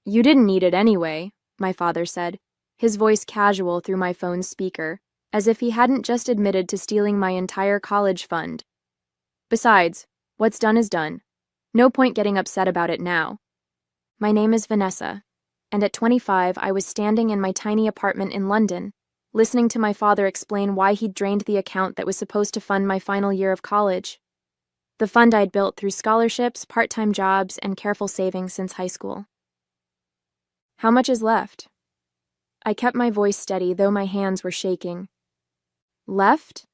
You didn't need it anyway, my father said, his voice casual through my phone's speaker, as if he hadn't just admitted to stealing my entire college fund. Besides, what's done is done. No point getting upset about it now. My name is Vanessa, and at 25 I was standing in my tiny apartment in London, listening to my father explain why he'd drained the account that was supposed to fund my final year of college. The fund I'd built through scholarships, part-time jobs, and careful saving since high school. How much is left? I kept my voice steady, though my hands were shaking. Left?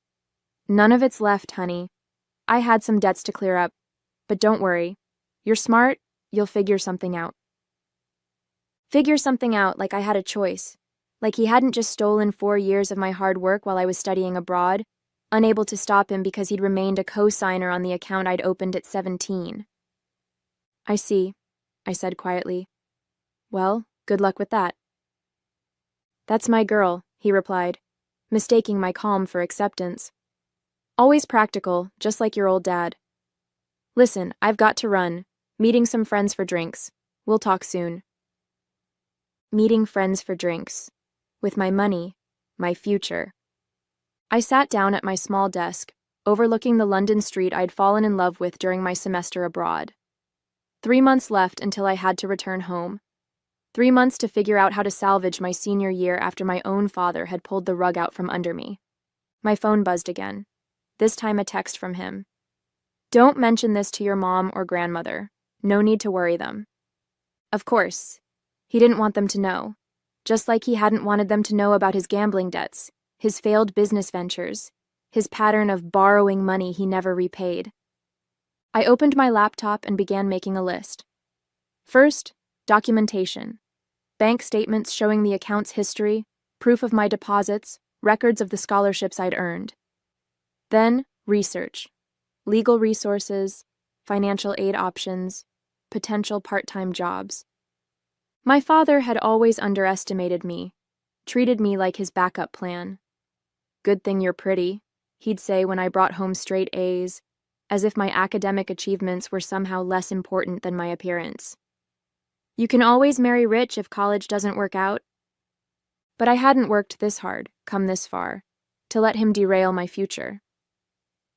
None of it's left, honey. I had some debts to clear up, but don't worry. You're smart, you'll figure something out. Figure something out like I had a choice, like he hadn't just stolen 4 years of my hard work while I was studying abroad, unable to stop him because he'd remained a co-signer on the account I'd opened at 17. I see, I said quietly. Well, good luck with that. That's my girl, he replied, mistaking my calm for acceptance. Always practical, just like your old dad. Listen, I've got to run. Meeting some friends for drinks. We'll talk soon. Meeting friends for drinks. With my money, my future. I sat down at my small desk, overlooking the London street I'd fallen in love with during my semester abroad. 3 months left until I had to return home. 3 months to figure out how to salvage my senior year after my own father had pulled the rug out from under me. My phone buzzed again, this time a text from him. Don't mention this to your mom or grandmother. No need to worry them. Of course, he didn't want them to know, just like he hadn't wanted them to know about his gambling debts, his failed business ventures, his pattern of borrowing money he never repaid. I opened my laptop and began making a list. First, documentation. Bank statements showing the account's history, proof of my deposits, records of the scholarships I'd earned. Then, research. Legal resources, financial aid options, potential part-time jobs. My father had always underestimated me, treated me like his backup plan. Good thing you're pretty, he'd say when I brought home straight A's, as if my academic achievements were somehow less important than my appearance. You can always marry rich if college doesn't work out. But I hadn't worked this hard, come this far, to let him derail my future.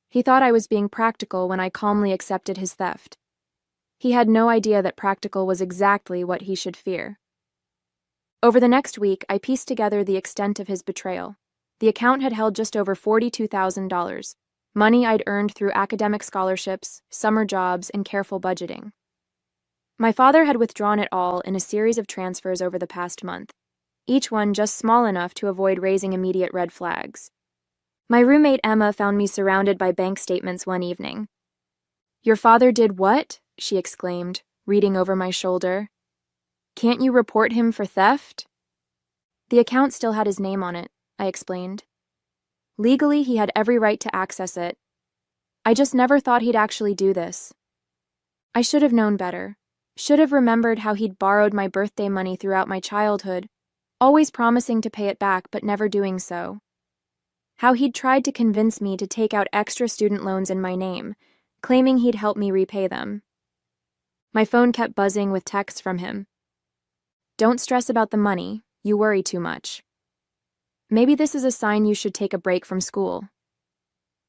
He thought I was being practical when I calmly accepted his theft. He had no idea that practical was exactly what he should fear. Over the next week, I pieced together the extent of his betrayal. The account had held just over $42,000, money I'd earned through academic scholarships, summer jobs, and careful budgeting. My father had withdrawn it all in a series of transfers over the past month, each one just small enough to avoid raising immediate red flags. My roommate Emma found me surrounded by bank statements one evening. "Your father did what?" she exclaimed, reading over my shoulder. "Can't you report him for theft?" The account still had his name on it, I explained. Legally, he had every right to access it. I just never thought he'd actually do this. I should have known better. Should have remembered how he'd borrowed my birthday money throughout my childhood, always promising to pay it back but never doing so. How he'd tried to convince me to take out extra student loans in my name, claiming he'd help me repay them. My phone kept buzzing with texts from him. "Don't stress about the money, you worry too much. Maybe this is a sign you should take a break from school.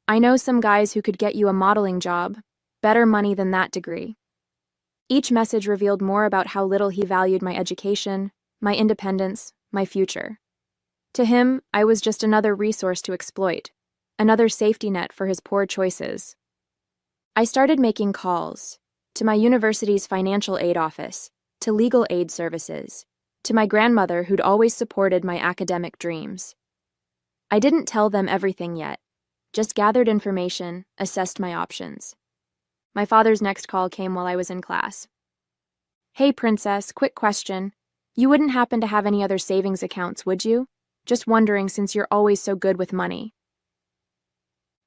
I know some guys who could get you a modeling job, better money than that degree." Each message revealed more about how little he valued my education, my independence, my future. To him, I was just another resource to exploit, another safety net for his poor choices. I started making calls to my university's financial aid office, to legal aid services, to my grandmother who'd always supported my academic dreams. I didn't tell them everything yet, just gathered information, assessed my options. My father's next call came while I was in class. "Hey, Princess, quick question. You wouldn't happen to have any other savings accounts, would you? Just wondering since you're always so good with money."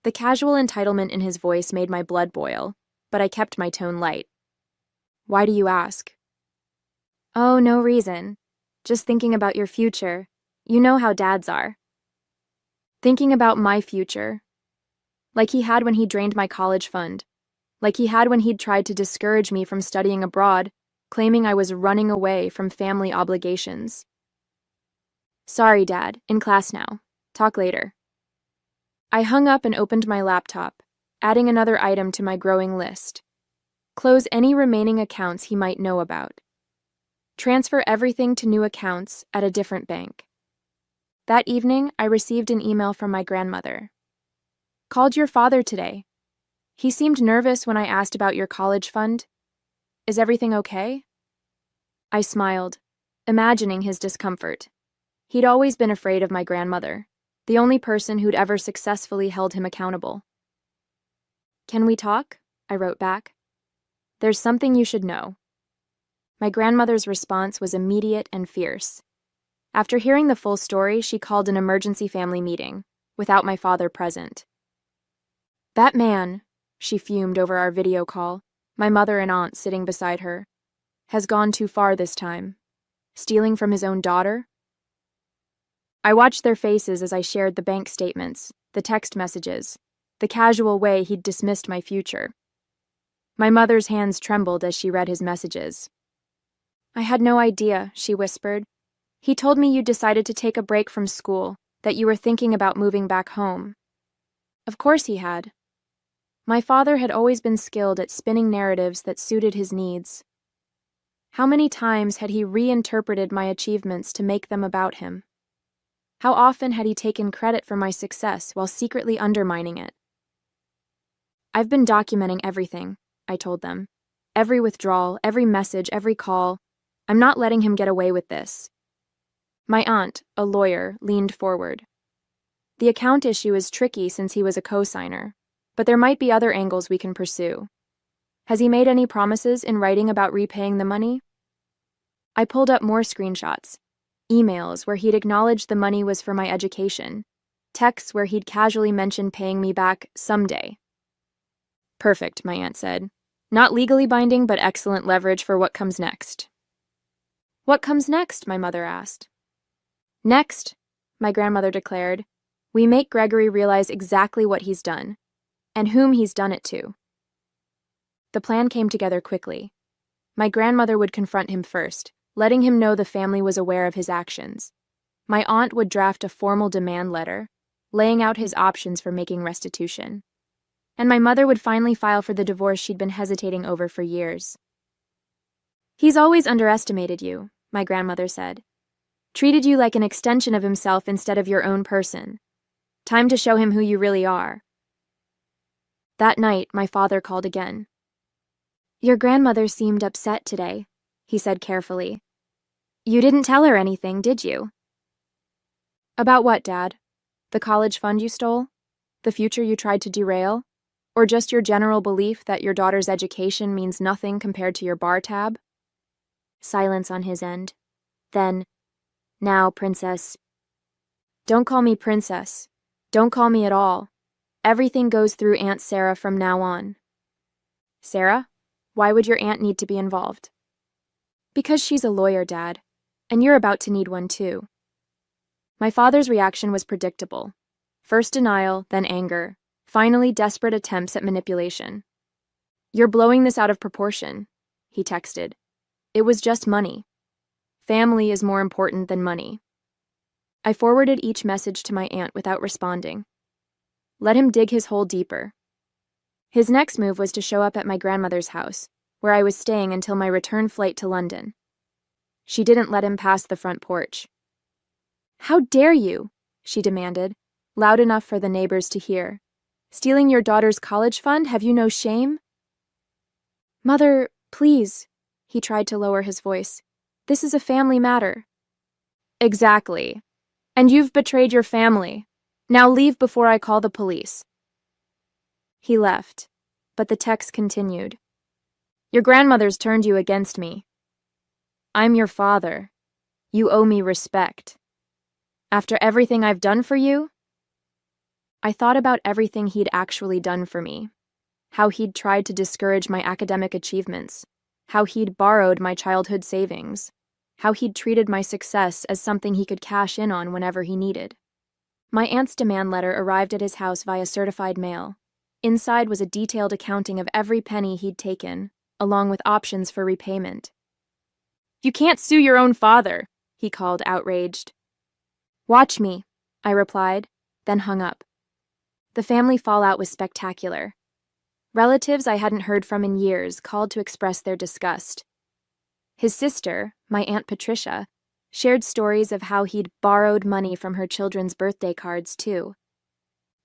The casual entitlement in his voice made my blood boil, but I kept my tone light. "Why do you ask?" "Oh, no reason. Just thinking about your future. You know how dads are." Thinking about my future. Like he had when he drained my college fund. Like he had when he'd tried to discourage me from studying abroad, claiming I was running away from family obligations. Sorry, Dad, in class now. Talk later. I hung up and opened my laptop, adding another item to my growing list. Close any remaining accounts he might know about. Transfer everything to new accounts at a different bank. That evening, I received an email from my grandmother. Called your father today. He seemed nervous when I asked about your college fund. Is everything okay? I smiled, imagining his discomfort. He'd always been afraid of my grandmother, the only person who'd ever successfully held him accountable. Can we talk? I wrote back. There's something you should know. My grandmother's response was immediate and fierce. After hearing the full story, she called an emergency family meeting, without my father present. That man, she fumed over our video call, my mother and aunt sitting beside her, has gone too far this time. Stealing from his own daughter? I watched their faces as I shared the bank statements, the text messages, the casual way he'd dismissed my future. My mother's hands trembled as she read his messages. I had no idea, she whispered. He told me you decided to take a break from school, that you were thinking about moving back home. Of course he had. My father had always been skilled at spinning narratives that suited his needs. How many times had he reinterpreted my achievements to make them about him? How often had he taken credit for my success while secretly undermining it? I've been documenting everything, I told them. Every withdrawal, every message, every call. I'm not letting him get away with this. My aunt, a lawyer, leaned forward. The account issue is tricky since he was a co-signer, but there might be other angles we can pursue. Has he made any promises in writing about repaying the money? I pulled up more screenshots, emails where he'd acknowledged the money was for my education, texts where he'd casually mentioned paying me back someday. Perfect, my aunt said. Not legally binding, but excellent leverage for what comes next. What comes next? My mother asked. Next, my grandmother declared, we make Gregory realize exactly what he's done, and whom he's done it to. The plan came together quickly. My grandmother would confront him first, letting him know the family was aware of his actions. My aunt would draft a formal demand letter, laying out his options for making restitution. And my mother would finally file for the divorce she'd been hesitating over for years. He's always underestimated you, my grandmother said. Treated you like an extension of himself instead of your own person. Time to show him who you really are. That night, my father called again. Your grandmother seemed upset today, he said carefully. You didn't tell her anything, did you? About what, Dad? The college fund you stole? The future you tried to derail? Or just your general belief that your daughter's education means nothing compared to your bar tab? Silence on his end. Then, now, Princess. Don't call me Princess. Don't call me at all. Everything goes through Aunt Sarah from now on. Sarah? Why would your aunt need to be involved? Because she's a lawyer, Dad, and you're about to need one too. My father's reaction was predictable. First denial, then anger, finally desperate attempts at manipulation. You're blowing this out of proportion, he texted. It was just money. Family is more important than money. I forwarded each message to my aunt without responding. Let him dig his hole deeper. His next move was to show up at my grandmother's house, where I was staying until my return flight to London. She didn't let him pass the front porch. How dare you? She demanded, loud enough for the neighbors to hear. Stealing your daughter's college fund? Have you no shame? Mother, please, he tried to lower his voice. This is a family matter. Exactly. And you've betrayed your family. Now leave before I call the police. He left, but the text continued. Your grandmother's turned you against me. I'm your father. You owe me respect. After everything I've done for you? I thought about everything he'd actually done for me. How he'd tried to discourage my academic achievements. How he'd borrowed my childhood savings. How he'd treated my success as something he could cash in on whenever he needed. My aunt's demand letter arrived at his house via certified mail. Inside was a detailed accounting of every penny he'd taken, along with options for repayment. You can't sue your own father, he called, outraged. Watch me, I replied, then hung up. The family fallout was spectacular. Relatives I hadn't heard from in years called to express their disgust. His sister, my Aunt Patricia, shared stories of how he'd borrowed money from her children's birthday cards, too.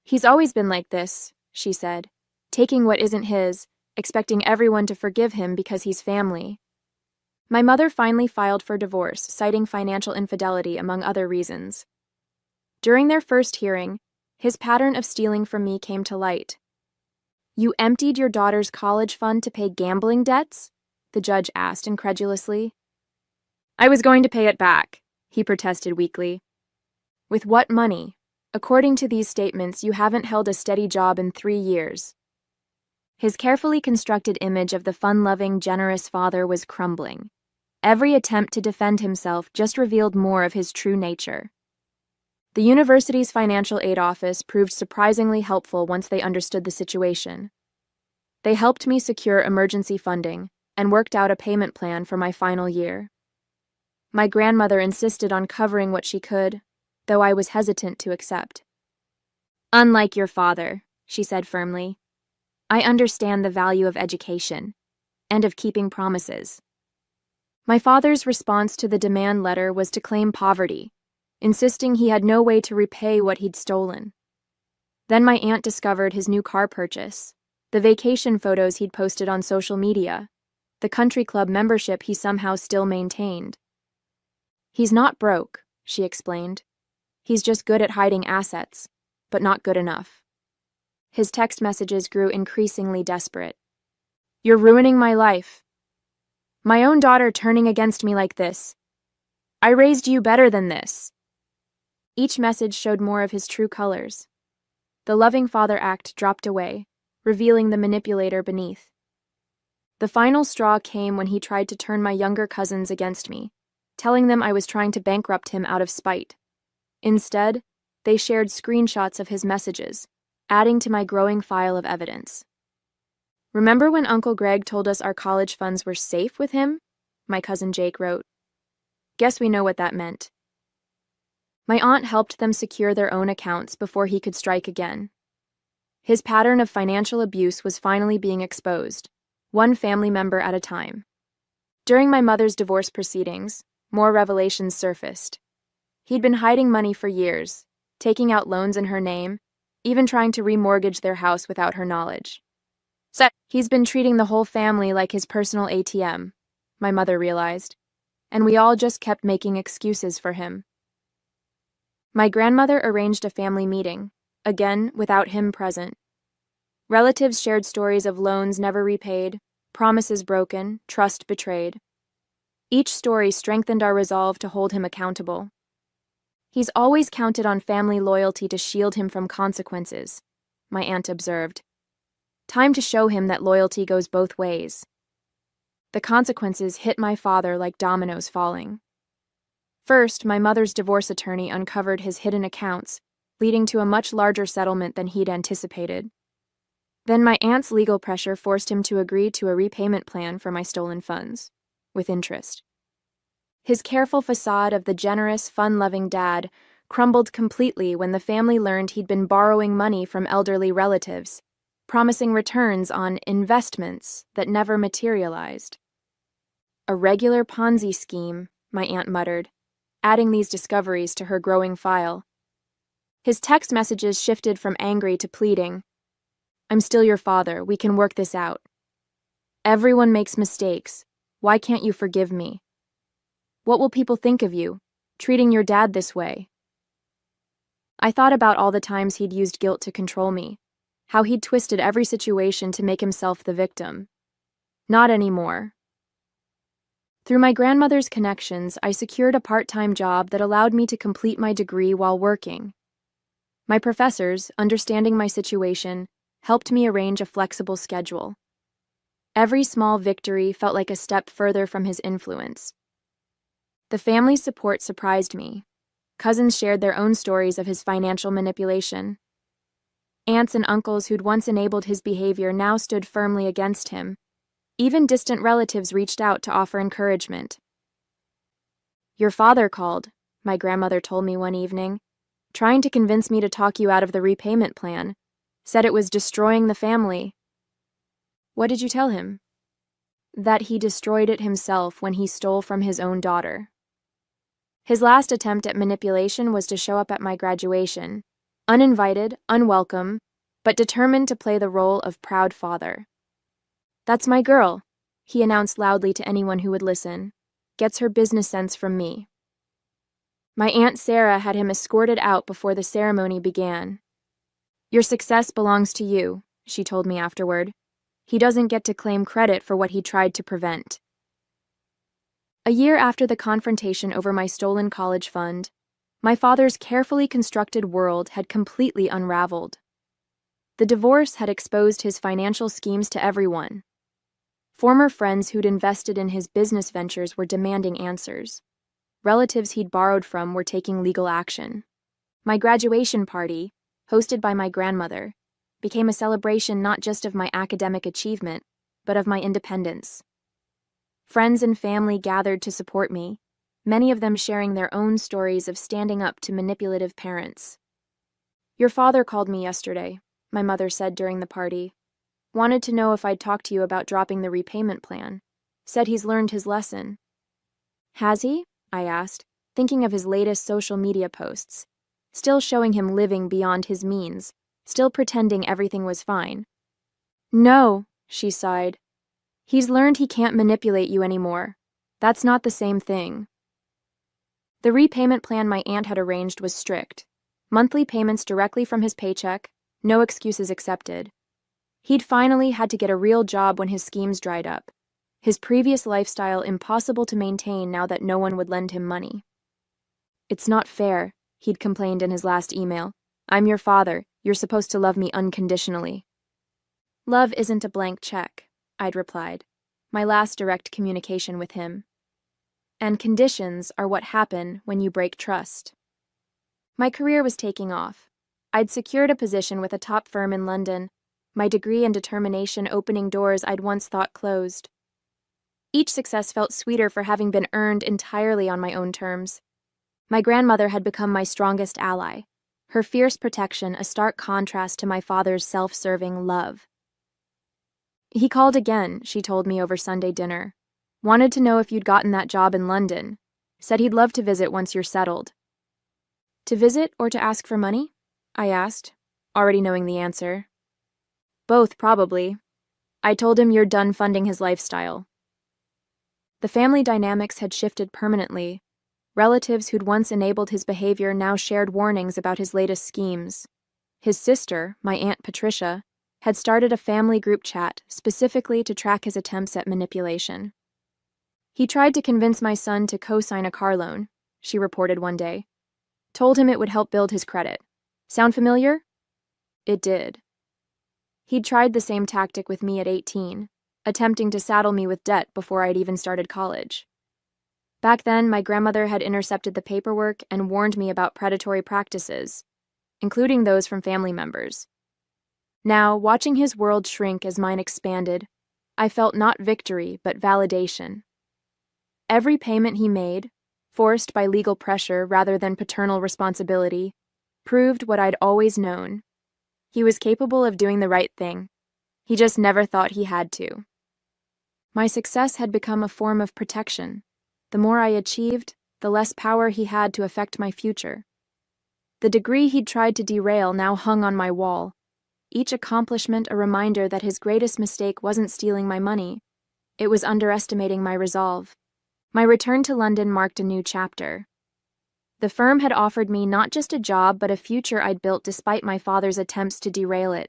He's always been like this, she said, taking what isn't his, expecting everyone to forgive him because he's family. My mother finally filed for divorce, citing financial infidelity among other reasons. During their first hearing, his pattern of stealing from me came to light. You emptied your daughter's college fund to pay gambling debts? The judge asked incredulously. I was going to pay it back, he protested weakly. With what money? According to these statements, you haven't held a steady job in 3 years. His carefully constructed image of the fun-loving, generous father was crumbling. Every attempt to defend himself just revealed more of his true nature. The university's financial aid office proved surprisingly helpful once they understood the situation. They helped me secure emergency funding and worked out a payment plan for my final year. My grandmother insisted on covering what she could, though I was hesitant to accept. Unlike your father, she said firmly, I understand the value of education and of keeping promises. My father's response to the demand letter was to claim poverty, insisting he had no way to repay what he'd stolen. Then my aunt discovered his new car purchase, the vacation photos he'd posted on social media, the country club membership he somehow still maintained. He's not broke, she explained. He's just good at hiding assets, but not good enough. His text messages grew increasingly desperate. You're ruining my life. My own daughter turning against me like this. I raised you better than this. Each message showed more of his true colors. The loving father act dropped away, revealing the manipulator beneath. The final straw came when he tried to turn my younger cousins against me, telling them I was trying to bankrupt him out of spite. Instead, they shared screenshots of his messages, adding to my growing file of evidence. Remember when Uncle Greg told us our college funds were safe with him? My cousin Jake wrote. Guess we know what that meant. My aunt helped them secure their own accounts before he could strike again. His pattern of financial abuse was finally being exposed, one family member at a time. During my mother's divorce proceedings, more revelations surfaced. He'd been hiding money for years, taking out loans in her name, even trying to remortgage their house without her knowledge. He's been treating the whole family like his personal ATM, my mother realized, and we all just kept making excuses for him. My grandmother arranged a family meeting, again without him present. Relatives shared stories of loans never repaid, promises broken, trust betrayed. Each story strengthened our resolve to hold him accountable. He's always counted on family loyalty to shield him from consequences, my aunt observed. Time to show him that loyalty goes both ways. The consequences hit my father like dominoes falling. First, my mother's divorce attorney uncovered his hidden accounts, leading to a much larger settlement than he'd anticipated. Then my aunt's legal pressure forced him to agree to a repayment plan for my stolen funds, with interest. His careful facade of the generous, fun-loving dad crumbled completely when the family learned he'd been borrowing money from elderly relatives, promising returns on investments that never materialized. A regular Ponzi scheme, my aunt muttered, adding these discoveries to her growing file. His text messages shifted from angry to pleading. I'm still your father. We can work this out. Everyone makes mistakes. Why can't you forgive me? What will people think of you, treating your dad this way? I thought about all the times he'd used guilt to control me, how he'd twisted every situation to make himself the victim. Not anymore. Through my grandmother's connections, I secured a part-time job that allowed me to complete my degree while working. My professors, understanding my situation, helped me arrange a flexible schedule. Every small victory felt like a step further from his influence. The family's support surprised me. Cousins shared their own stories of his financial manipulation. Aunts and uncles who'd once enabled his behavior now stood firmly against him. Even distant relatives reached out to offer encouragement. Your father called, my grandmother told me one evening, trying to convince me to talk you out of the repayment plan. Said it was destroying the family. What did you tell him? That he destroyed it himself when he stole from his own daughter. His last attempt at manipulation was to show up at my graduation, uninvited, unwelcome, but determined to play the role of proud father. That's my girl, he announced loudly to anyone who would listen. Gets her business sense from me. My Aunt Sarah had him escorted out before the ceremony began. Your success belongs to you, she told me afterward. He doesn't get to claim credit for what he tried to prevent. A year after the confrontation over my stolen college fund, my father's carefully constructed world had completely unraveled. The divorce had exposed his financial schemes to everyone. Former friends who'd invested in his business ventures were demanding answers. Relatives he'd borrowed from were taking legal action. My graduation party, hosted by my grandmother, became a celebration not just of my academic achievement, but of my independence. Friends and family gathered to support me, many of them sharing their own stories of standing up to manipulative parents. Your father called me yesterday, my mother said during the party. Wanted to know if I'd talk to you about dropping the repayment plan. Said he's learned his lesson. Has he? I asked, thinking of his latest social media posts, still showing him living beyond his means, still pretending everything was fine. No, she sighed. He's learned he can't manipulate you anymore. That's not the same thing. The repayment plan my aunt had arranged was strict. Monthly payments directly from his paycheck, no excuses accepted. He'd finally had to get a real job when his schemes dried up. His previous lifestyle impossible to maintain now that no one would lend him money. It's not fair, he'd complained in his last email. I'm your father. You're supposed to love me unconditionally. Love isn't a blank check, I'd replied, my last direct communication with him. And conditions are what happen when you break trust. My career was taking off. I'd secured a position with a top firm in London, my degree and determination opening doors I'd once thought closed. Each success felt sweeter for having been earned entirely on my own terms. My grandmother had become my strongest ally, her fierce protection a stark contrast to my father's self-serving love. He called again, she told me over Sunday dinner. Wanted to know if you'd gotten that job in London. Said he'd love to visit once you're settled. To visit or to ask for money? I asked, already knowing the answer. Both, probably. I told him you're done funding his lifestyle. The family dynamics had shifted permanently. Relatives who'd once enabled his behavior now shared warnings about his latest schemes. His sister, my Aunt Patricia, had started a family group chat specifically to track his attempts at manipulation. He tried to convince my son to co-sign a car loan, she reported one day. Told him it would help build his credit. Sound familiar? It did. He'd tried the same tactic with me at 18, attempting to saddle me with debt before I'd even started college. Back then, my grandmother had intercepted the paperwork and warned me about predatory practices, including those from family members. Now, watching his world shrink as mine expanded, I felt not victory, but validation. Every payment he made, forced by legal pressure rather than paternal responsibility, proved what I'd always known. He was capable of doing the right thing. He just never thought he had to. My success had become a form of protection. The more I achieved, the less power he had to affect my future. The degree he'd tried to derail now hung on my wall, each accomplishment a reminder that his greatest mistake wasn't stealing my money. It was underestimating my resolve. My return to London marked a new chapter. The firm had offered me not just a job but a future I'd built despite my father's attempts to derail it.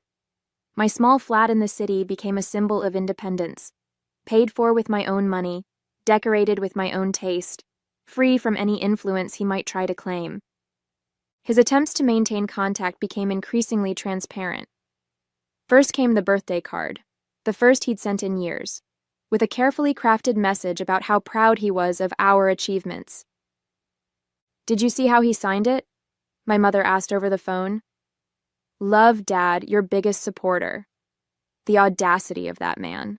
My small flat in the city became a symbol of independence, paid for with my own money, decorated with my own taste, free from any influence he might try to claim. His attempts to maintain contact became increasingly transparent. First came the birthday card, the first he'd sent in years, with a carefully crafted message about how proud he was of our achievements. Did you see how he signed it? My mother asked over the phone. Love, Dad, your biggest supporter. The audacity of that man.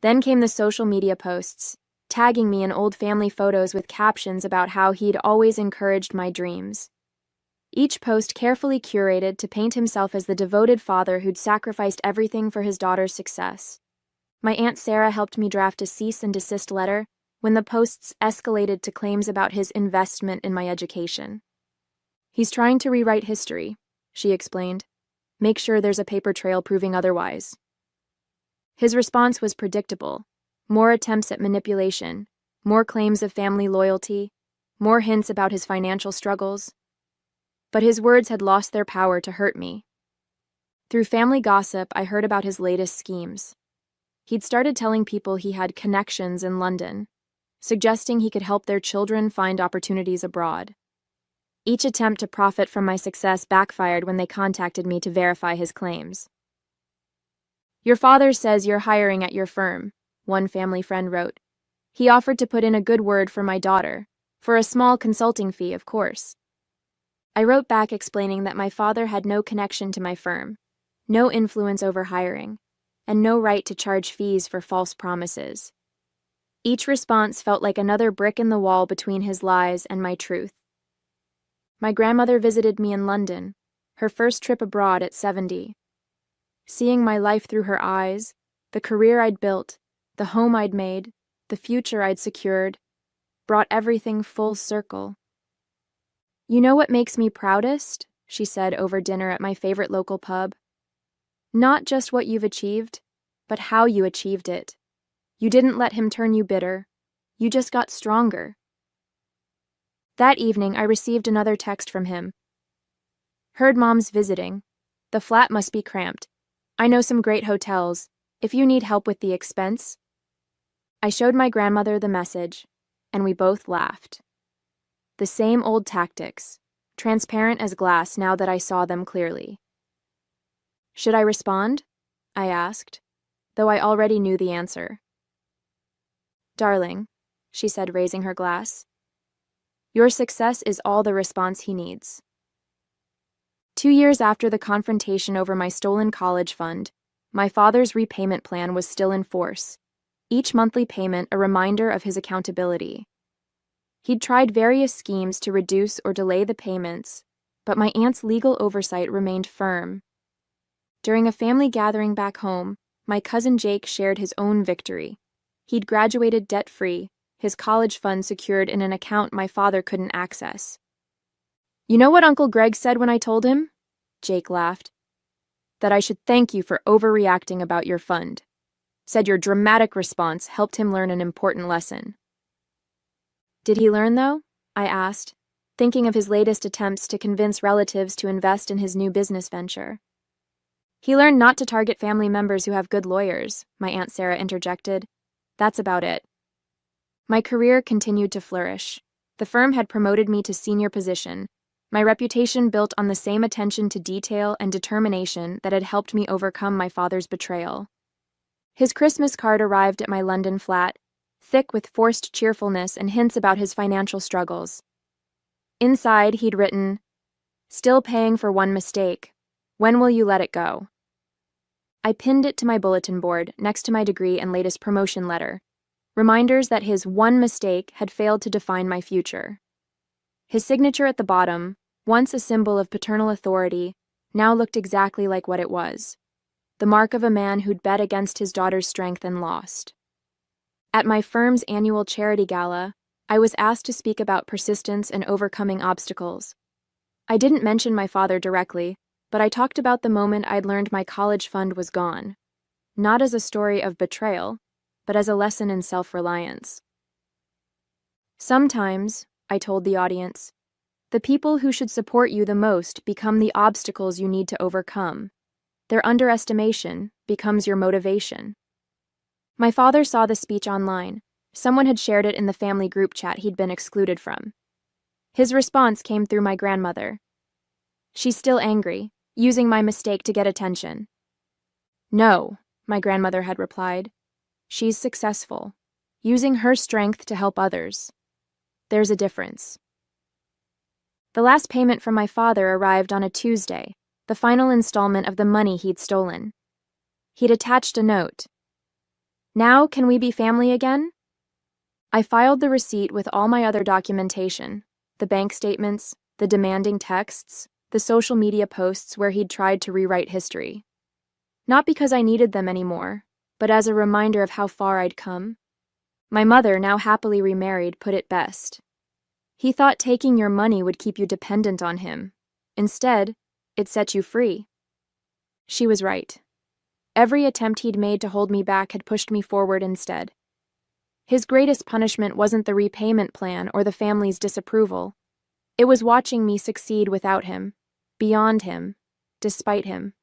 Then came the social media posts, tagging me in old family photos with captions about how he'd always encouraged my dreams. Each post carefully curated to paint himself as the devoted father who'd sacrificed everything for his daughter's success. My Aunt Sarah helped me draft a cease and desist letter when the posts escalated to claims about his investment in my education. "He's trying to rewrite history," she explained. "Make sure there's a paper trail proving otherwise." His response was predictable. More attempts at manipulation, more claims of family loyalty, more hints about his financial struggles. But his words had lost their power to hurt me. Through family gossip, I heard about his latest schemes. He'd started telling people he had connections in London, suggesting he could help their children find opportunities abroad. Each attempt to profit from my success backfired when they contacted me to verify his claims. "Your father says you're hiring at your firm," one family friend wrote. "He offered to put in a good word for my daughter, for a small consulting fee, of course." I wrote back explaining that my father had no connection to my firm, no influence over hiring, and no right to charge fees for false promises. Each response felt like another brick in the wall between his lies and my truth. My grandmother visited me in London, her first trip abroad at 70. Seeing my life through her eyes, the career I'd built, the home I'd made, the future I'd secured, brought everything full circle. "You know what makes me proudest?" she said over dinner at my favorite local pub. "Not just what you've achieved, but how you achieved it. You didn't let him turn you bitter. You just got stronger." That evening, I received another text from him. "Heard Mom's visiting. The flat must be cramped. I know some great hotels, if you need help with the expense." I showed my grandmother the message, and we both laughed. The same old tactics, transparent as glass now that I saw them clearly. "Should I respond?" I asked, though I already knew the answer. "Darling," she said, raising her glass, "your success is all the response he needs." 2 years after the confrontation over my stolen college fund, my father's repayment plan was still in force, each monthly payment a reminder of his accountability. He'd tried various schemes to reduce or delay the payments, but my aunt's legal oversight remained firm. During a family gathering back home, my cousin Jake shared his own victory. He'd graduated debt-free, his college fund secured in an account my father couldn't access. "You know what Uncle Greg said when I told him?" Jake laughed. "That I should thank you for overreacting about your fund. Said your dramatic response helped him learn an important lesson." "Did he learn, though?" I asked, thinking of his latest attempts to convince relatives to invest in his new business venture. "He learned not to target family members who have good lawyers," my Aunt Sarah interjected. "That's about it." My career continued to flourish. The firm had promoted me to senior position, my reputation built on the same attention to detail and determination that had helped me overcome my father's betrayal. His Christmas card arrived at my London flat, thick with forced cheerfulness and hints about his financial struggles. Inside, he'd written, "Still paying for one mistake. When will you let it go?" I pinned it to my bulletin board next to my degree and latest promotion letter, reminders that his one mistake had failed to define my future. His signature at the bottom, once a symbol of paternal authority, now looked exactly like what it was, the mark of a man who'd bet against his daughter's strength and lost. At my firm's annual charity gala, I was asked to speak about persistence and overcoming obstacles. I didn't mention my father directly, but I talked about the moment I'd learned my college fund was gone, not as a story of betrayal, but as a lesson in self-reliance. "Sometimes," I told the audience, "the people who should support you the most become the obstacles you need to overcome. Their underestimation becomes your motivation." My father saw the speech online. Someone had shared it in the family group chat he'd been excluded from. His response came through my grandmother. "She's still angry, using my mistake to get attention." "No," my grandmother had replied. "She's successful, using her strength to help others. There's a difference." The last payment from my father arrived on a Tuesday, the final installment of the money he'd stolen. He'd attached a note. "Now can we be family again?" I filed the receipt with all my other documentation, the bank statements, the demanding texts, the social media posts where he'd tried to rewrite history. Not because I needed them anymore, but as a reminder of how far I'd come. My mother, now happily remarried, put it best. He thought taking your money would keep you dependent on him. Instead, it set you free. She was right. Every attempt he'd made to hold me back had pushed me forward instead. His greatest punishment wasn't the repayment plan or the family's disapproval. It was watching me succeed without him, beyond him, despite him.